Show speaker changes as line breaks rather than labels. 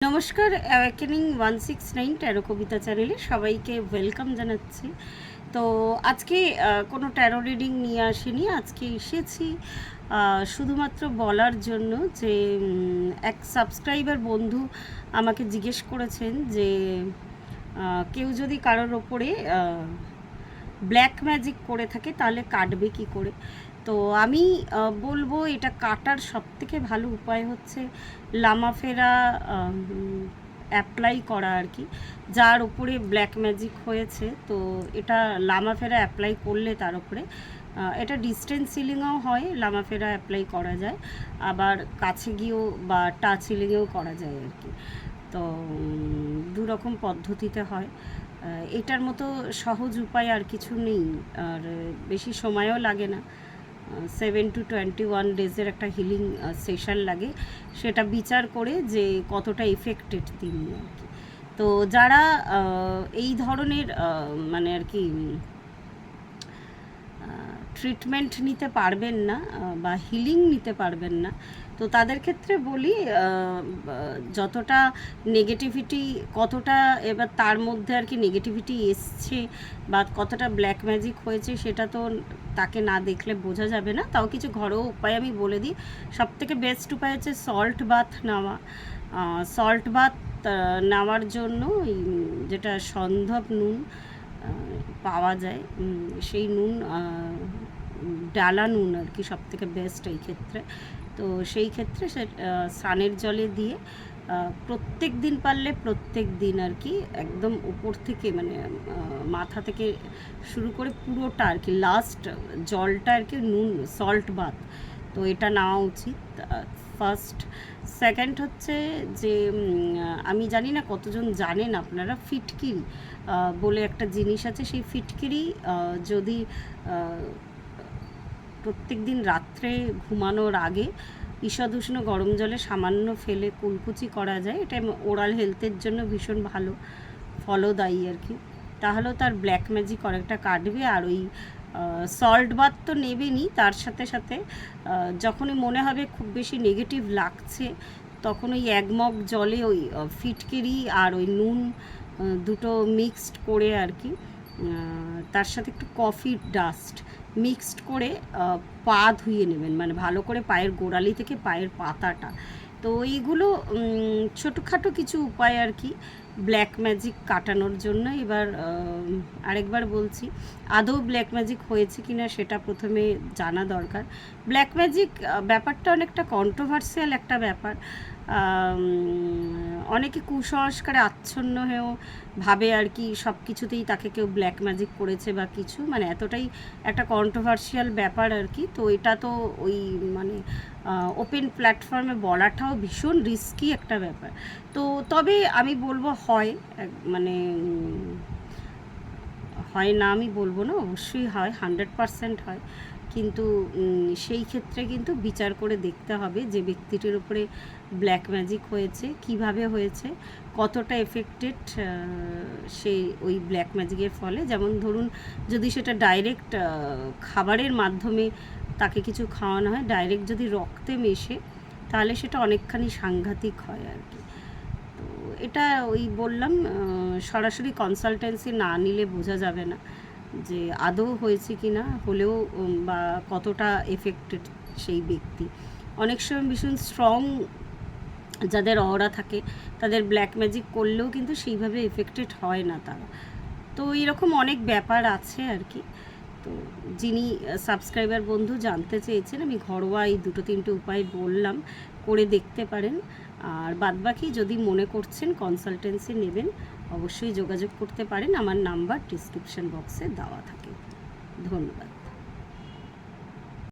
নমস্কার, awakening 169 taro কবিতা চ্যানেলে সবাইকে ওয়েলকাম জানাচ্ছি। তো আজকে কোনো ট্যারো রিডিং নিয়ে আসিনি। আজকে এসেছি শুধুমাত্র বলার জন্য যে এক সাবস্ক্রাইবার বন্ধু আমাকে জিজ্ঞেস করেছেন যে কেউ যদি কারোর ওপরে ব্ল্যাক ম্যাজিক করে থাকে তাহলে কাটবে কী করে। তো আমি বলবো এটা কাটার সবথেকে ভালো উপায় হচ্ছে লামাফেরা অ্যাপ্লাই করা আর কি। যার উপরে ব্ল্যাক ম্যাজিক হয়েছে তো এটা লামাফেরা অ্যাপ্লাই করলে তার উপরে এটা ডিস্টেন্স সিলিংও হয়, লামাফেরা অ্যাপ্লাই করা যায়, আবার কাছে গিয়েও বা টাচ সিলিংয়েও করা যায় আর কি। তো দুরকম পদ্ধতিতে হয়। এটার মতো সহজ উপায় আর কিছু নেই, আর বেশি সময়ও লাগে না। 7 to 21 ডেজের একটা হিলিং সেশন লাগে, সেটা বিচার করে যে কতটা এফেক্টেড তিনি আর কি। তো যারা এই ধরনের মানে আর কি ট্রিটমেন্ট নিতে পারবেন না বা হিলিং নিতে পারবেন না, তো তাদের ক্ষেত্রে বলি যতটা নেগেটিভিটি, কতটা এবার তার মধ্যে আর কি নেগেটিভিটি এসছে বা কতটা ব্ল্যাক ম্যাজিক হয়েছে সেটা তো তাকে না দেখলে বোঝা যাবে না। তাও কিছু ঘরোয়া উপায় আমি বলে দিই। সবথেকে বেস্ট উপায় হচ্ছে সল্ট বাথ নেওয়া। সল্ট বাথ নেওয়ার জন্য যেটা সন্ধব নুন পাওয়া যায়, সেই নুন ডালা নুন আর কি সবথেকে বেস্ট এই ক্ষেত্রে। তো সেই ক্ষেত্রে সে স্নানের জলে দিয়ে প্রত্যেক দিন পারলে প্রত্যেক দিন আর কি একদম উপর থেকে মানে মাথা থেকে শুরু করে পুরোটা আর কি লাস্ট জলটা আর কি নুন সল্ট বাথ, তো এটা নেওয়া উচিত ফার্স্ট। সেকেন্ড হচ্ছে যে আমি জানি না কতজন জানেন আপনারা, ফিটকিরি বলে একটা জিনিস আছে। সেই ফিটকিরি যদি প্রত্যেক দিন রাত্রে ঘুমানোর আগে ঈষদ উষ্ণ গরম জলে সামান্য ফেলে কুলকুচি করা যায়, এটা ওরাল হেলথের জন্য ভীষণ ভালো ফলদায়ী আর কি। তাহলেও তার ব্ল্যাক ম্যাজিক অনেকটা কাটবে। আর ওই সল্ট বাথ তো নেবেনই, তার সাথে সাথে যখনই মনে হবে খুব বেশি নেগেটিভ লাগছে তখন ওই 1 মগ জলে ওই ফিটকিরি আর ওই নুন দুটো মিক্সড করে আর কি, তার সাথে একটু কফি ডাস্ট মিক্সড করে পা ধুয়ে নেবেন, মানে ভালো করে পায়ের গোড়ালি থেকে পায়ের পাতাটা। তো এইগুলো ছোটোখাটো কিছু উপায় আর কি ব্ল্যাক ম্যাজিক কাটানোর জন্য। এবার আরেকবার বলছি, আদৌ ব্ল্যাক ম্যাজিক হয়েছে কি না সেটা প্রথমে জানা দরকার। ব্ল্যাক ম্যাজিক ব্যাপারটা অনেকটা কন্ট্রোভার্সিয়াল একটা ব্যাপার। অনেকে কুসংস্কারে আচ্ছন্ন হয়েও ভাবে আর কি সব কিছুতেই তাকে কেউ ব্ল্যাক ম্যাজিক করেছে বা কিছু, মানে এতটাই একটা কন্ট্রোভার্সিয়াল ব্যাপার আর কি। তো এটা তো ওই মানে ওপেন প্ল্যাটফর্মে বলাটাও ভীষণ রিস্কি একটা ব্যাপার। তো তবে আমি বলবো হয়, মানে হয় না আমি বলবো না, অবশ্যই হয়, 100% হয়। কিন্তু সেই ক্ষেত্রে কিন্তু বিচার করে দেখতে হবে যে ব্যক্তিটির উপরে ব্ল্যাক ম্যাজিক হয়েছে, কিভাবে হয়েছে, কতটা এফেক্টেড সে ওই ব্ল্যাক ম্যাজিকের ফলে। যেমন ধরুন, যদি সেটা ডাইরেক্ট খাবারের মাধ্যমে তাকে কিছু খাওয়ানো হয়, ডাইরেক্ট যদি রক্তে মেশে, তাহলে সেটা অনেকখানি সাংঘাতিক হয় আর কি। তো এটা ওই বললাম, সরাসরি কনসালটেন্সি না নিলে বোঝা যাবে না যে আদৌ হয়েছে কি না, হলেও বা কতটা এফেক্টেড সেই ব্যক্তি। অনেক সময় ভীষণ স্ট্রং যাদের অরা থাকে তাদের ব্ল্যাক ম্যাজিক করলেও কিন্তু সেইভাবে এফেক্টেড হয় না তারা। তো এরকম অনেক ব্যাপার আছে আর কি। তো যিনি সাবস্ক্রাইবার বন্ধু জানতে চেয়েছেন, আমি ঘরোয়া এই 2-3টে উপায় বললাম, করে দেখতে পারেন। আর বাদবাকি যদি মনে করছেন কনসালটেন্সি নেবেন, অবশ্যই যোগাযোগ করতে পারেন। আমার নাম্বার ডিসক্রিপশন বক্সে দেওয়া থাকে। ধন্যবাদ।